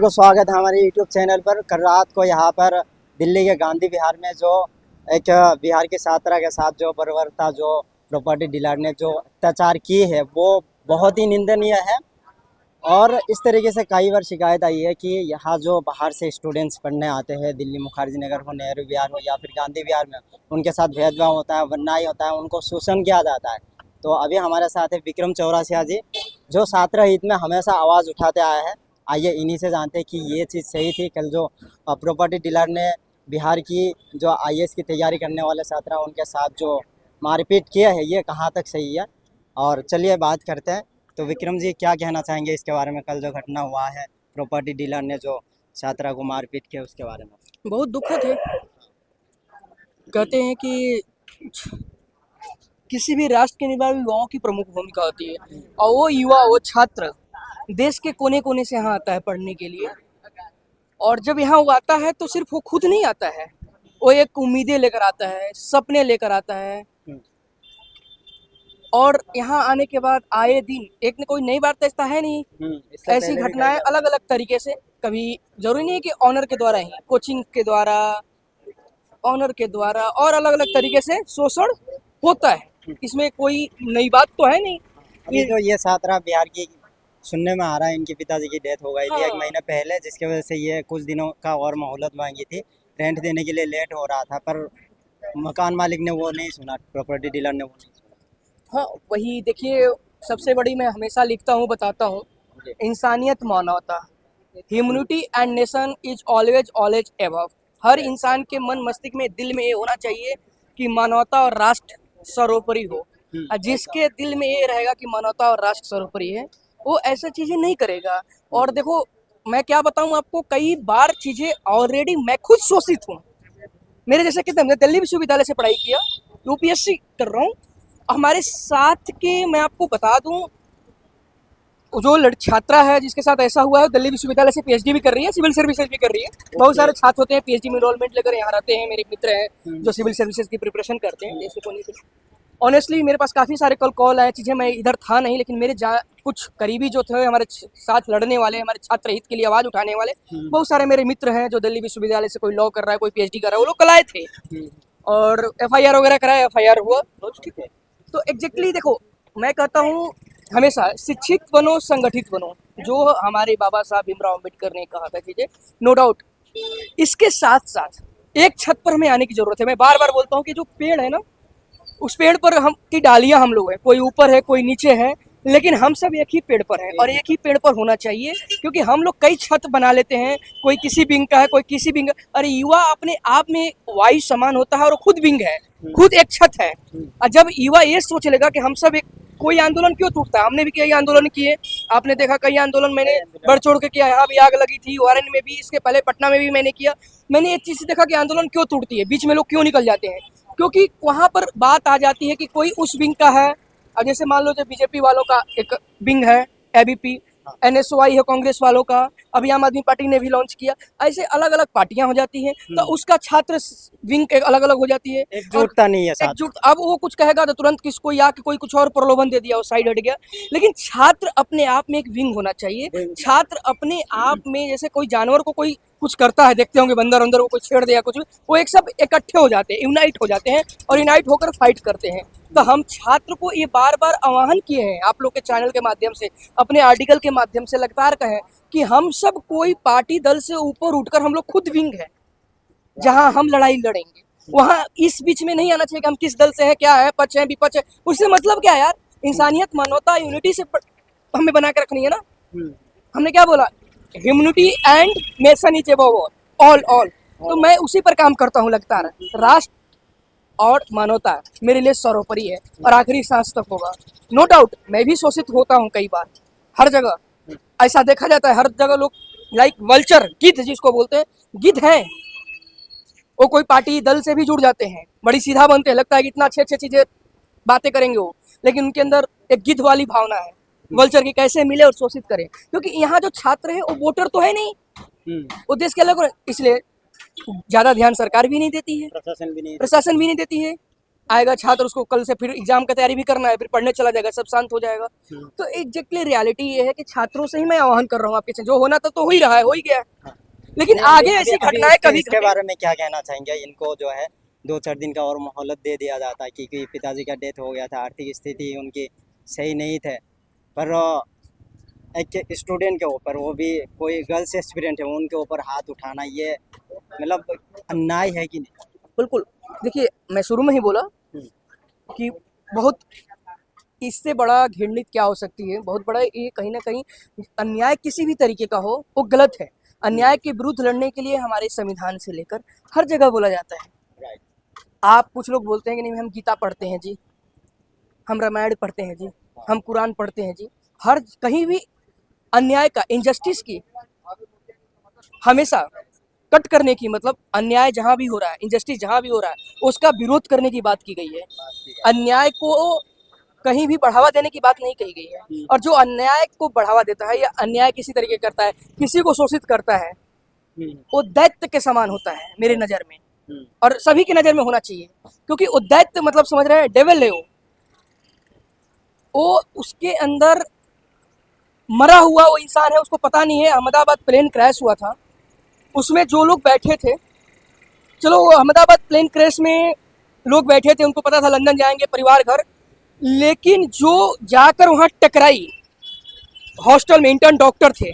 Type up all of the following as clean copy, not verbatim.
को स्वागत है हमारे YouTube चैनल पर। कल रात को यहाँ पर दिल्ली के गांधी विहार में जो एक बिहार की छात्रा के साथ जो बर्बरता जो प्रॉपर्टी डीलर ने जो अत्याचार की है वो बहुत ही निंदनीय है। और इस तरीके से कई बार शिकायत आई है कि यहाँ जो बाहर से स्टूडेंट्स पढ़ने आते हैं, दिल्ली मुखर्जी नगर हो, नेहरू विहार हो या फिर गांधी विहार में, उनके साथ भेदभाव होता है, अन्याय होता है, उनको शोषण किया जाता है। तो अभी हमारे साथ है विक्रम चौरसिया जी, जो छात्र हित में हमेशा आवाज़ उठाते आए हैं। आइए इन्हीं से जानते हैं कि ये चीज़ सही थी। कल जो प्रॉपर्टी डीलर ने बिहार की जो IAS की तैयारी करने वाले छात्र उनके साथ जो मारपीट किया है, ये कहाँ तक सही है, और चलिए बात करते हैं। तो विक्रम जी क्या कहना चाहेंगे इसके बारे में, कल जो घटना हुआ है प्रॉपर्टी डीलर ने जो छात्रा को मारपीट किया उसके बारे में? बहुत दुखद है। कहते हैं कि किसी भी राष्ट्र के निर्माण में युवाओं की प्रमुख भूमिका होती है, और वो युवा, वो छात्र देश के कोने कोने से यहाँ आता है पढ़ने के लिए। और जब यहाँ वो आता है तो सिर्फ वो खुद नहीं आता है, वो एक उम्मीदें लेकर आता है, सपने लेकर आता है। और यहाँ आने के बाद आए दिन एक न कोई नई बात तो ऐसा है नहीं, ऐसी घटनाएं अलग अलग तरीके से, कभी जरूरी नहीं है कि ऑनर के द्वारा ही, कोचिंग के द्वारा, ऑनर के द्वारा और अलग अलग तरीके से शोषण होता है। इसमें कोई नई बात तो है नहीं। अभी जो ये छात्रा बिहार की सुनने में आ रहा है, इनके पिताजी की डेथ हो गई थी 1 महीने पहले, जिसकी वजह से ये कुछ दिनों का और मोहलत मांगी थी। रेंट देने के लिए लेट हो रहा था, पर मकान मालिक ने वो नहीं सुना, प्रॉपर्टी डीलर ने वो नहीं सुना। हाँ, वही देखिए, सबसे बड़ी मैं हमेशा लिखता हूँ, बताता हूँ, इंसानियत, मानवता, humanity and nation is always always above. हर इंसान के मन मस्तिष्क में, दिल में ये होना चाहिए कि मानवता और राष्ट्र सर्वोपरि हो। और जिसके दिल में ये रहेगा कि मानवता और राष्ट्र सर्वोपरि है, वो ऐसा चीजें नहीं करेगा। और देखो, मैं क्या बताऊं आपको, कई बार चीजें ऑलरेडी मैं खुद शोषित हूँ। मेरे जैसे कितने, मैं दिल्ली विश्वविद्यालय से पढ़ाई किया, UPSC कर रहा हूँ। हमारे साथ के मैं आपको बता दूं, जो छात्रा है जिसके साथ ऐसा हुआ है, दिल्ली विश्वविद्यालय से PhD भी कर रही है, सिविल सर्विसेज भी कर रही है। बहुत सारे छात्र होते हैं PhD में एनरोलमेंट लेकर यहाँ रहते हैं, मेरे मित्र हैं जो सिविल सर्विसेज की प्रिपरेशन करते हैं। जैसे को ऑनेस्टली मेरे पास काफ़ी सारे कॉल आए, चीज़ें, मैं इधर था नहीं, लेकिन मेरे कुछ करीबी जो थे, हमारे साथ लड़ने वाले, हमारे छात्र हित के लिए आवाज़ उठाने वाले बहुत सारे मेरे मित्र हैं जो दिल्ली विश्वविद्यालय से कोई लॉ कर रहा है, कोई PhD कर रहा है, वो लोग कल आए थे और FIR वगैरह कराया, FIR हुआ, ठीक है। तो एग्जैक्टली देखो, मैं कहता हूँ हमेशा शिक्षित बनो, संगठित बनो, जो हमारे बाबा साहब भीमराव अम्बेडकर ने कहा था, चीजें नो डाउट। इसके साथ साथ एक छत पर हमें आने की जरूरत है। मैं बार बार बोलता हूँ कि जो पेड़ है ना, उस पेड़ पर हम की डालियां हम लोग हैं, कोई ऊपर है कोई नीचे है, लेकिन हम सब एक ही पेड़ पर हैं और एक ही पेड़ पर होना चाहिए। क्योंकि हम लोग कई छत बना लेते हैं, कोई किसी विंग का है, कोई किसी विंग। अरे युवा अपने आप में वायु समान होता है और खुद विंग है, खुद एक छत है। और जब युवा ये सोच लेगा कि हम सब एक, कोई आंदोलन क्यों टूटता है, हमने भी कई आंदोलन किए, आपने देखा कई आंदोलन मैंने बढ़ चढ़ के किया। यहाँ भी आग लगी थी, वारन में भी, इसके पहले पटना में भी मैंने किया। मैंने एक चीज देखा कि आंदोलन क्यों टूटती है, बीच में लोग क्यों निकल जाते हैं, क्योंकि वहां पर बात आ जाती है कि कोई उस विंग का है। अब जैसे मान लो जो BJP वालों का एक विंग है, ABP, NSY है कांग्रेस वालों का, अभी आम आदमी पार्टी ने भी लॉन्च किया। ऐसे अलग अलग पार्टियां हो जाती हैं, तो उसका छात्र विंग अलग अलग हो जाती है, एकजुटता नहीं है, एकजुट। अब वो कुछ कहेगा तो तुरंत किसको या कि कोई कुछ और प्रलोभन दे दिया, वो साइड हट गया। लेकिन छात्र अपने आप में एक विंग होना चाहिए। छात्र अपने आप में, जैसे कोई जानवर को कोई कुछ करता है, देखते होंगे बंदर अंदर, वो कोई छेड़ दिया कुछ भी, वो एक सब इकट्ठे हो जाते हैं, यूनाइट हो जाते हैं और यूनाइट होकर फाइट करते हैं। तो हम छात्र को ये बार बार आह्वान किए हैं, आप लोग के चैनल के माध्यम से, अपने आर्टिकल के माध्यम से लगातार कहें कि हम सब कोई पार्टी दल से ऊपर उठकर हम लोग खुद विंग है, जहां हम लड़ाई लड़ेंगे। वहां इस बीच में नहीं आना चाहिए कि हम किस दल से हैं, क्या है, पक्ष है विपक्ष है, उससे मतलब क्या है यार। इंसानियत, मानवता, यूनिटी से हमें बना के रखनी है ना। हमने क्या बोला, humanity and nation is above all. तो मैं उसी पर काम करता हूँ लगातार। राष्ट्र और मानवता मेरे लिए सर्वोपरि है और आखिरी सांस तक होगा। नो डाउट मैं भी शोषित होता हूँ कई बार, हर जगह ऐसा देखा जाता है। हर जगह लोग लाइक वल्चर, गिद्ध जिसको बोलते हैं, गिद्ध हैं, वो कोई पार्टी दल से भी जुड़ जाते हैं, बड़ी सीधा बनते हैं, लगता है कि इतना अच्छे अच्छे चीजें बातें करेंगे वो, लेकिन उनके अंदर एक गिद्ध वाली भावना है, वल्चर की, कैसे मिले और शोषित करें। क्योंकि यहाँ जो छात्र है वो वोटर तो है नहीं, वो देश के अलग, इसलिए ज्यादा ध्यान सरकार भी नहीं देती है, प्रशासन भी नहीं देती है। आएगा छात्र, उसको कल से फिर एग्जाम का तैयारी भी करना है, फिर पढ़ने चला जाएगा, सब शांत हो जाएगा। तो एग्जैक्टली रियलिटी ये है कि छात्रों से ही मैं आह्वान कर रहा हूँ आपके, जो होना था तो हो ही रहा है, हो ही गया है। लेकिन नहीं, आगे अभी ऐसी अभी घटनाएं कभी इसके घटे। बारे में क्या कहना चाहेंगे? इनको जो है 2-4 दिन का और मोहलत दे दिया जाता है, क्योंकि पिताजी का डेथ हो गया था, आर्थिक स्थिति उनकी सही नहीं थे। पर एक स्टूडेंट के ऊपर, वो भी कोई गर्ल्स एस्पिरेंट है, उनके ऊपर हाथ उठाना, ये मतलब अन्याय है कि नहीं? बिल्कुल। देखिए, मैं शुरू में ही बोला हम्म, कि बहुत इससे बड़ा घृणित क्या हो सकती है, बहुत बड़ा ये कहीं ना कहीं अन्याय किसी भी तरीके का हो वो गलत है। अन्याय के विरुद्ध लड़ने के लिए हमारे संविधान से लेकर हर जगह बोला जाता है। राइट। आप कुछ लोग बोलते हैं कि नहीं हम गीता पढ़ते हैं जी, हम रामायण पढ़ते हैं जी, हम कुरान पढ़ते हैं जी। हर कहीं भी अन्याय का, इनजस्टिस की हमेशा कट करने की, मतलब अन्याय जहां भी हो रहा है, इनजस्टिस जहां भी हो रहा है, उसका विरोध करने की बात की गई है। अन्याय को कहीं भी बढ़ावा देने की बात नहीं कही गई है। और जो अन्याय को बढ़ावा देता है या अन्याय किसी तरीके करता है, किसी को शोषित करता है, वो दैत्य के समान होता है मेरे नज़र में, और सभी की नज़र में होना चाहिए। क्योंकि वो दैत्य मतलब समझ रहे हैं, डेविल है वो उसके अंदर मरा हुआ वो इंसान है, उसको पता नहीं है। अहमदाबाद प्लेन क्रैश हुआ था, उसमें जो लोग बैठे थे, चलो वो अहमदाबाद प्लेन क्रैश में लोग बैठे थे, उनको पता था लंदन जाएंगे परिवार घर, लेकिन जो जाकर वहाँ टकराई, हॉस्टल में इंटर्न डॉक्टर थे,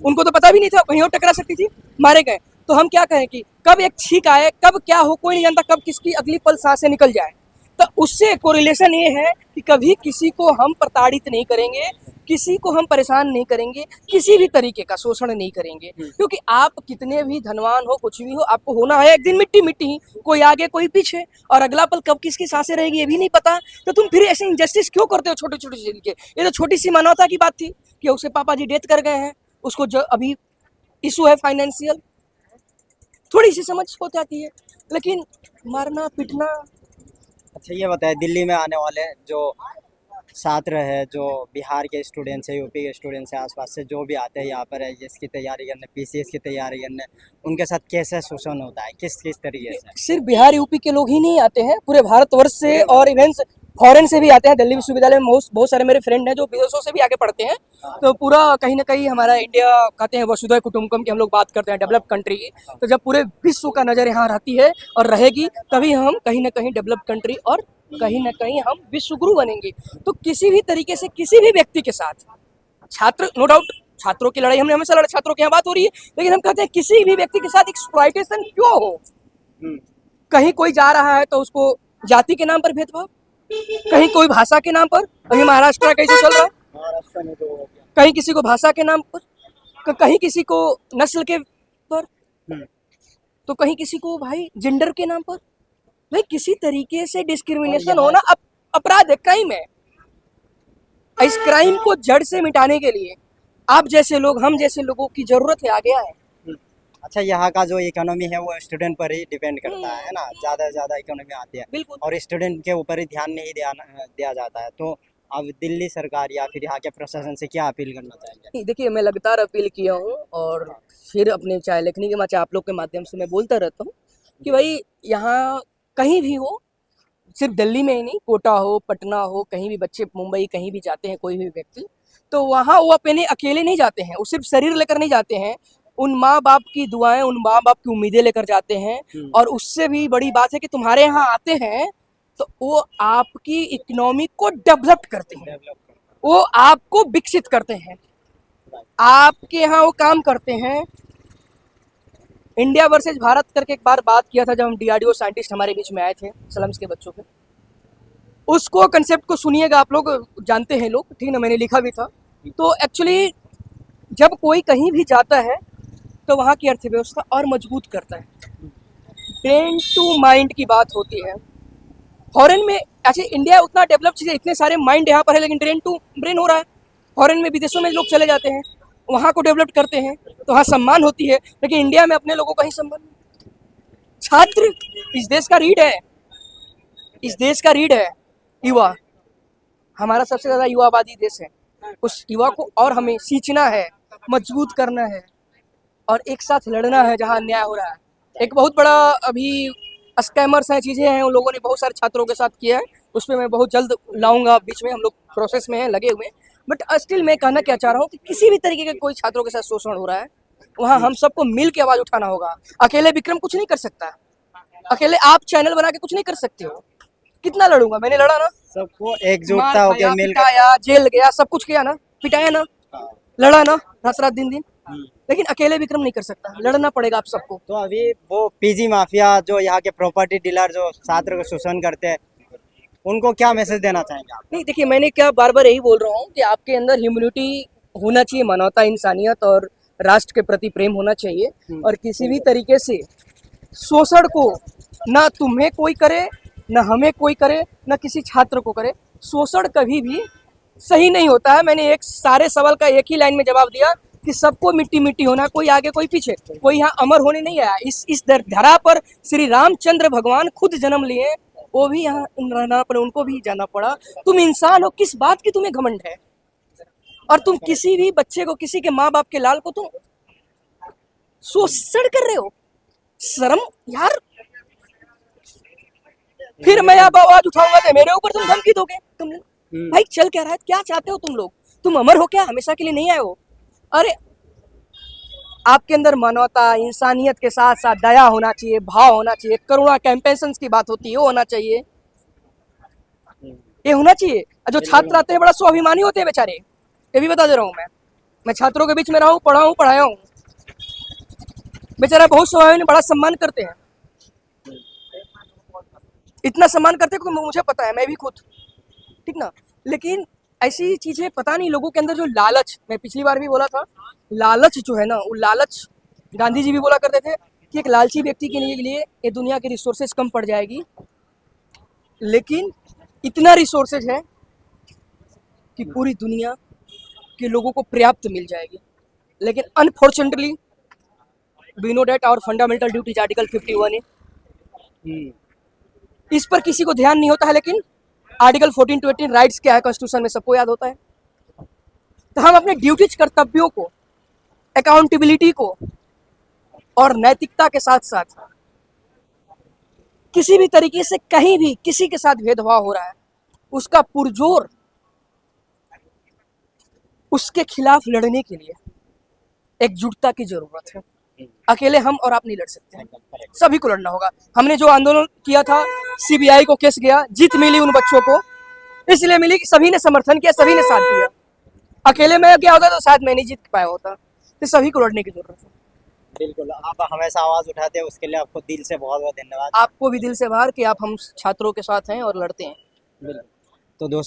उनको तो पता भी नहीं था वहीं टकरा सकती थी, मारे गए। तो हम क्या कहें कि कब एक छींक आए, कब क्या हो कोई नहीं जानता, कब किसकी अगली पल सांसें निकल जाए। तो उससे कोरिलेशन ये है कि कभी किसी को हम प्रताड़ित नहीं करेंगे, किसी को हम परेशान नहीं करेंगे, किसी भी तरीके का शोषण नहीं करेंगे। क्योंकि आप कितने भी धनवान हो, कुछ भी हो, आपको होना है एक दिन मिट्टी मिट्टी ही, कोई आगे कोई पीछे, और अगला पल कब किसकी सांसें रहेगी ये भी नहीं पता। तो तुम फिर ऐसे इंजस्टिस क्यों करते हो छोटे छोटे चीज के? ये तो छोटी सी मानवता की बात थी कि उसके पापा जी डेथ कर गए हैं, उसको जो अभी इशू है फाइनेंशियल, थोड़ी सी समझ हो जाती है, लेकिन मारना पीटना। अच्छा, ये बताएं, दिल्ली में आने वाले जो छात्र है, जो बिहार के स्टूडेंट्स है, यूपी के स्टूडेंट्स है, आसपास से जो भी आते हैं यहाँ पर एचएस की तैयारी करने, पीसीएस की तैयारी करने, उनके साथ कैसे शोषण होता है, किस किस तरीके से? सिर्फ बिहार यूपी के लोग ही नहीं आते हैं, पूरे भारतवर्ष से, और इवन फॉरेन से भी आते हैं। दिल्ली विश्वविद्यालय में बहुत सारे मेरे फ्रेंड हैं जो विदेशों से भी आके पढ़ते हैं। तो पूरा कहीं ना कहीं हमारा इंडिया, कहते हैं वसुधैव कुटुंबकम की हम लोग बात करते हैं, डेवलप कंट्री की। तो जब पूरे विश्व का नज़र यहाँ रहती है और रहेगी, तभी हम कहीं ना कहीं डेवलप कंट्री और कहीं ना कहीं हम विश्व गुरु बनेंगे। तो किसी भी तरीके से किसी भी व्यक्ति के साथ, छात्र नो डाउट, छात्रों की लड़ाई हमने हमेशा लड़ा, छात्रों की यहाँ बात हो रही है, लेकिन हम कहते हैं किसी भी व्यक्ति के साथ एक्सप्लॉइटेशन क्यों हो। कहीं कोई जा रहा है तो उसको जाति के नाम पर भेदभाव, कहीं कोई भाषा के नाम पर, कहीं महाराष्ट्र का कैसे चल रहा है, महाराष्ट्र में तो हो गया। कहीं किसी को भाषा के नाम पर, कहीं किसी को नस्ल के पर, तो कहीं किसी को भाई जेंडर के नाम पर। भाई किसी तरीके से डिस्क्रिमिनेशन होना अपराध है, क्राइम है। इस क्राइम को जड़ से मिटाने के लिए आप जैसे लोग, हम जैसे लोगों की जरूरत है, आगे आए। अच्छा, यहाँ का जो इकोनॉमी है वो स्टूडेंट पर ही डिपेंड करता है ना, ज़्यादा से ज़्यादा इकोनॉमी आती है बिल्कुल। और स्टूडेंट के ऊपर ही ध्यान नहीं दिया जाता है। तो अब दिल्ली सरकार या फिर यहाँ के प्रशासन से क्या अपील करना चाहेंगे? देखिए, मैं लगातार अपील किया हूँ, और फिर अपने चाहे लेखनी के चाहे आप लोग के माध्यम से मैं बोलता रहता हूँ कि भाई यहाँ कहीं भी हो, सिर्फ दिल्ली में ही नहीं, कोटा हो, पटना हो, कहीं भी बच्चे मुंबई कहीं भी जाते हैं कोई भी व्यक्ति, तो वहाँ वो अपने अकेले नहीं जाते हैं, वो सिर्फ शरीर लेकर नहीं जाते हैं, उन माँ बाप की दुआएं, उन माँ बाप की उम्मीदें लेकर जाते हैं। और उससे भी बड़ी बात है कि तुम्हारे यहाँ आते हैं तो वो आपकी इकोनॉमी को डेवलप करते हैं, वो आपको विकसित करते हैं, आपके यहाँ वो काम करते हैं। इंडिया वर्सेज भारत करके एक बार बात किया था जब हम डीआरडीओ साइंटिस्ट हमारे बीच में आए थे स्लम्स के बच्चों के, उसको कंसेप्ट को सुनिएगा, आप लोग जानते हैं लोग, ठीक ना, मैंने लिखा भी था। तो एक्चुअली जब कोई कहीं भी जाता है तो वहाँ की अर्थव्यवस्था और मजबूत करता है। ब्रेन टू माइंड की बात होती है। फॉरेन में ऐसे इंडिया उतना डेवलप चीज़ है, इतने सारे माइंड यहाँ पर है, लेकिन ब्रेन टू ब्रेन हो रहा है। फॉरेन में, विदेशों में लोग चले जाते हैं, वहाँ को डेवलप करते हैं, तो वहाँ सम्मान होती है, लेकिन इंडिया में अपने लोगों का ही सम्मान नहीं। छात्र इस देश का रीढ़ है, इस देश का रीढ़ है युवा। हमारा सबसे ज़्यादा युवावादी देश है। उस युवा को और हमें सींचना है, मजबूत करना है, और एक साथ लड़ना है जहाँ अन्याय हो रहा है। एक बहुत बड़ा अभी स्कैमर्स हैं, चीज़ें हैं, उन लोगों ने बहुत सारे छात्रों के साथ किया है। उस पर मैं बहुत जल्द लाऊंगा, बीच में हम लोग प्रोसेस में हैं, लगे हुए हैं। बट स्टिल मैं कहना क्या चाह रहा हूँ कि किसी भी तरीके के कोई छात्रों के साथ शोषण हो रहा है, वहाँ हम सबको मिल के आवाज़ उठाना होगा। अकेले विक्रम कुछ नहीं कर सकता, अकेले आप चैनल बना के कुछ नहीं कर सकते हो। कितना लड़ूंगा, मैंने लड़ा ना, सबको मार एकजुटता खाया, होकर मिलकर। पिटाया, जेल गया, सब कुछ किया ना, पिटाया ना, लड़ा ना, रात रात दिन दिन। लेकिन अकेले विक्रम नहीं कर सकता, लड़ना पड़ेगा आप सबको। तो अभी वो पीजी माफिया जो यहाँ के प्रॉपर्टी डीलर जो छात्र को शोषण करते हैं, उनको क्या मैसेज देना चाहेंगे आप? नहीं देखिए, मैंने क्या बार बार यही बोल रहा हूँ कि आपके अंदर ह्यूमैनिटी होना चाहिए, मानवता, इंसानियत और राष्ट्र के प्रति प्रेम होना चाहिए। और किसी भी तरीके से शोषण को ना तुम्हें कोई करे, ना हमें कोई करे, ना किसी छात्र को करे। शोषण कभी भी सही नहीं होता है। मैंने एक सारे सवाल का एक ही लाइन में जवाब दिया कि सबको मिट्टी मिट्टी होना, कोई आगे कोई पीछे, कोई यहाँ अमर होने नहीं आया। इस धरा पर श्री रामचंद्र भगवान खुद जन्म लिए, वो भी यहाँ रहना पड़ा, उनको भी जाना पड़ा। तुम इंसान हो, किस बात की तुम्हें घमंड है? और तुम किसी भी बच्चे को, किसी के माँ बाप के लाल को तुम शोषण कर रहे हो, शर्म यार। फिर मैं अब आवाज उठाऊंगा तो मेरे ऊपर तुम धमकी दोगे। तुम भाई चल क्या रहा है, क्या चाहते हो तुम लोग? तुम अमर हो क्या? हमेशा के लिए नहीं आए हो। अरे आपके अंदर मानवता, इंसानियत के साथ साथ दया होना चाहिए, भाव होना चाहिए, करुणा, कैंपेशंस की बात होती है, वो होना चाहिए, ये होना चाहिए। जो छात्र आते हैं बड़ा स्वाभिमानी होते हैं बेचारे, ये भी बता दे रहा हूँ मैं छात्रों के बीच में रहा हूँ, पढ़ा हूँ, पढ़ाया हूँ। बेचारा बहुत स्वाभिमानी, बड़ा सम्मान करते हैं, इतना सम्मान करते हैं कि मुझे पता है, मैं भी खुद, ठीक ना। लेकिन ऐसी चीजें पता नहीं लोगों के अंदर जो लालच, मैं पिछली बार भी बोला था, लालच जो है ना, वो लालच, गांधी जी भी बोला करते थे कि एक लालची व्यक्ति के लिए ये दुनिया की रिसोर्सेज कम पड़ जाएगी। लेकिन इतना रिसोर्सेज है कि पूरी दुनिया के लोगों को पर्याप्त मिल जाएगी। लेकिन unfortunately we know that our fundamental duties article 51 है, इस पर किसी को ध्यान नहीं होता है। लेकिन आर्टिकल 14 to 18 राइट्स क्या है कॉन्स्टिट्यूशन में, सबको याद होता है। तो हम अपने ड्यूटीज, कर्तव्यों को, अकाउंटेबिलिटी को और नैतिकता के साथ साथ किसी भी तरीके से कहीं भी किसी के साथ भेदभाव हो रहा है, उसका पुरजोर, उसके खिलाफ लड़ने के लिए एकजुटता की जरूरत है। अकेले हम और आप नहीं लड़ सकते हैं, सभी को लड़ना होगा। हमने जो आंदोलन किया था, सीबीआई को केस गया, जीत मिली उन बच्चों को, इसलिए मिली कि सभी ने समर्थन किया, सभी ने साथ दिया। अकेले में क्या होता तो शायद मैं नहीं जीत पाया होता। तो सभी को लड़ने की जरूरत है। बिल्कुल, आप हमेशा आवाज उठाते हैं, उसके लिए आपको दिल से बहुत बहुत धन्यवाद। आपको भी दिल से आभार कि आप हम छात्रों के साथ हैं और लड़ते हैं। तो दोस्तों